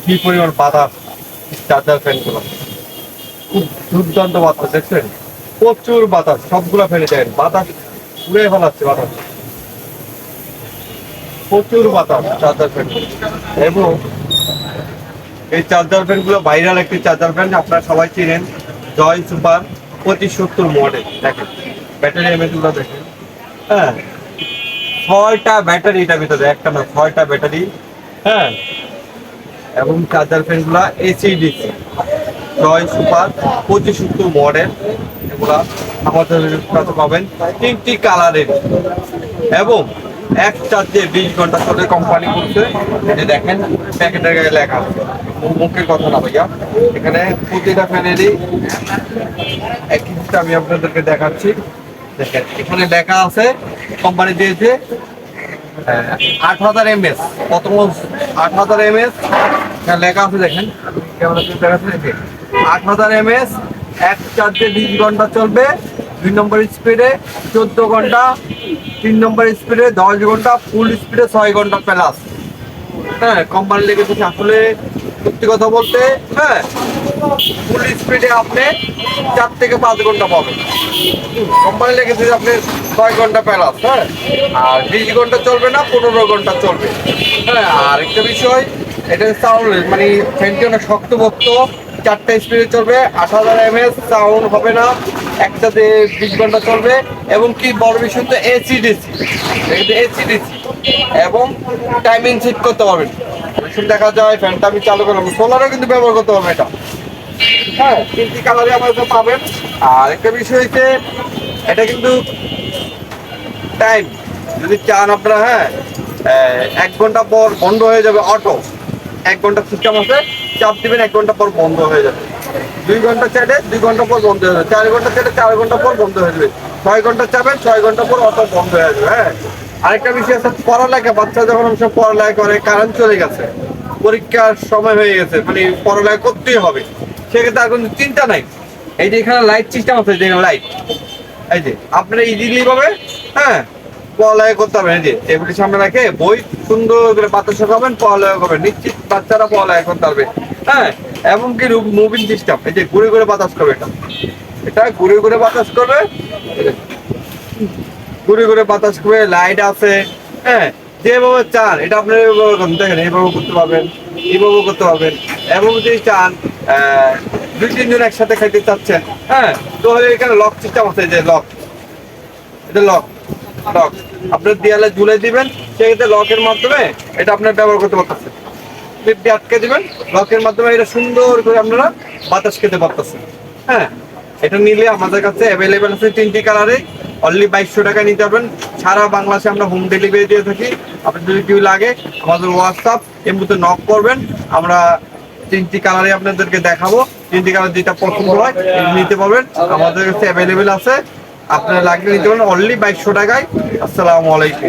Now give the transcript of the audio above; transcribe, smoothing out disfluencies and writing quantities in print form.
কি পরিমাণ বাতাস চার্জার ফ্যান গুলো, খুব দুর্দান্ত বাতাস দেখছেন, প্রচুর বাতাস, সবগুলা ফেলে দেন, বাতাস উড়ে ফেলাচ্ছে, বাতাস প্রচুর বাতাস চার্জার ফ্যান। এবং এই চার্জার ফ্যান গুলো ভাইরাল একটি চার্জার ফ্যান, আপনারা সবাই চিনেন, জয় সুপার 2570 মডেল। দেখেন ব্যাটারি এমএচ গুলো দেখেন, হ্যাঁ 6টা ব্যাটারি এটার ভিতরে, একটা না 6টা ব্যাটারি, হ্যাঁ। এবং চার্জার ফ্যান গুলা এসি ডিসি জয় সুপার 2570 মডেল, এগুলা আমাদের কাছে পাবেন 3টি কালারের। এবং এক চার্জে 20 ঘন্টা চলে কোম্পানি করছে। এই যে দেখেন প্যাকেটের গায়ে লেখা আছে, মুখের কথা না ভাইয়া, এখানে প্রতিটা ফ্যানেরই এক কিছুটা আমি আপনাদেরকে দেখাচ্ছি। দেখেন এখানে লেখা আছে, কোম্পানি দিয়েছে 8000 mAh, প্রথম 8000 mAh এখানে লেখা আছে। দেখেন ক্যামেরা দেখাচ্ছে, দেখেন 8000 mAh, এক চার্জে 20 ঘন্টা চলবে, 2 নম্বর স্পিডে 14 ঘন্টা, 3 নম্বর স্পিডে 10 ঘন্টা, ফুল স্পিডে 6 ঘন্টা প্লাস। হ্যাঁ কোম্পানি লেগেছে আসলে, সত্যি কথা বলতে, হ্যাঁ ফুল স্পিডে আপনি 4 থেকে 5 ঘন্টা পাবেন। কোম্পানি লেগেছে আপনি 6 ঘন্টা প্লাস, হ্যাঁ। আর 20 ঘন্টা চলবে না, 15 ঘন্টা চলবে। হ্যাঁ আর একটা বিষয়, এটা সাউন্ড মানে ফ্যানটি অনেক শক্তপোক্ত, 4টা স্পিডে চলবে, 8000 mAh, সাউন্ড হবে না, একসাথে 20 ঘন্টা চলবে। এবং কি বড় বিষয় তো এসিডিসি, এসিডিসি এবং টাইমিং সেট করতে পারবেন। দেখা যায় ফ্যানটা আমি চালু করলাম, সোলারও কিন্তু ব্যবহার করতে পারবেন এটা, হ্যাঁ 3টি কালারে আমাদের পাবেন। আর একটা বিষয় হচ্ছে এটা কিন্তু টাইম যদি চান আপনারা, হ্যাঁ 1 ঘন্টা পর বন্ধ হয়ে যাবে অটো, 1 ঘন্টা সিস্টেম আছে, চাপ দিবেন 1 ঘন্টা পর বন্ধ হয়ে যাবে। 2 ঘন্টা চাইলে 2 ঘন্টা পর বন্ধ হয়ে যাবে, 4 ঘন্টা চাইলে 4 ঘন্টা পর বন্ধ হয়ে যাবে, 6 ঘন্টা চাবেন 6 ঘন্টা পর অটো বন্ধ হয়ে যাবে। হ্যাঁ আরেকটা বিষয় আছে, পড়ালেখা, বাচ্চা যখন সব পড়ালেখা করে, কারেন্ট চলে গেছে, পরীক্ষার সময় হয়ে গেছে, মানে পড়ালেখা করতেই হবে, সেক্ষেত্রে আর কোনো চিন্তা নাই। এই যে এখানে লাইট সিস্টেম আছে, যে লাইট, এই যে আপনারা ইজিলি ভাবে, হ্যাঁ পড়ালেখা করতে হবে। এই যে টেবিলের সামনে রাখে বই সুন্দর করে বাতাস খাবেন, পড়ালেখা করবেন, নিশ্চিত বাচ্চারা পড়ালেখা করতে পারবে। হ্যাঁ এবং কি মুভিং সিস্টেম, এই যে ঘুরে ঘুরে বাতাস করবে, এটা ঘুরে ঘুরে বাতাস করবে, ঘুরে ঘুরে বাতাস করবে, লাইট আছে, হ্যাঁ যেভাবে চান এটা আপনার দেখেন, এইভাবে করতে পারবেন, এইভাবে করতে পারবেন। এবং যদি চান 2-3 জন একসাথে খাইতে চাচ্ছেন, হ্যাঁ তো এখানে লক সিস্টেম আছে, যে লক, এটা লক, লক আপনার দেয়ালে ঝুলে দিবেন, সেক্ষেত্রে লকের মাধ্যমে এটা আপনার ব্যবহার করতে পারতেছেন, ক্লিপ দিয়ে আটকে দিবেন, লকের মাধ্যমে এটা সুন্দর করে আপনারা বাতাস খেতে পারতেছেন। হ্যাঁ এটা নিলে আমাদের কাছে অ্যাভেলেবেল আছে 3টি কালারে, অনলি 2200 টাকা নিতে পারবেন। সারা বাংলাদেশে আমরা হোম ডেলিভারি দিয়ে থাকি। আপনার যদি কেউ লাগে আমাদের হোয়াটসঅ্যাপ এর মধ্যে নক করবেন, আমরা 3টি কালারে আপনাদেরকে দেখাবো, 3টি কালার যেটা পছন্দ হয় নিতে পারবেন, আমাদের কাছে অ্যাভেলেবেল আছে, আপনারা লাগলে নিতে পারেন অনলি 2200 টাকায়। আসসালামু আলাইকুম।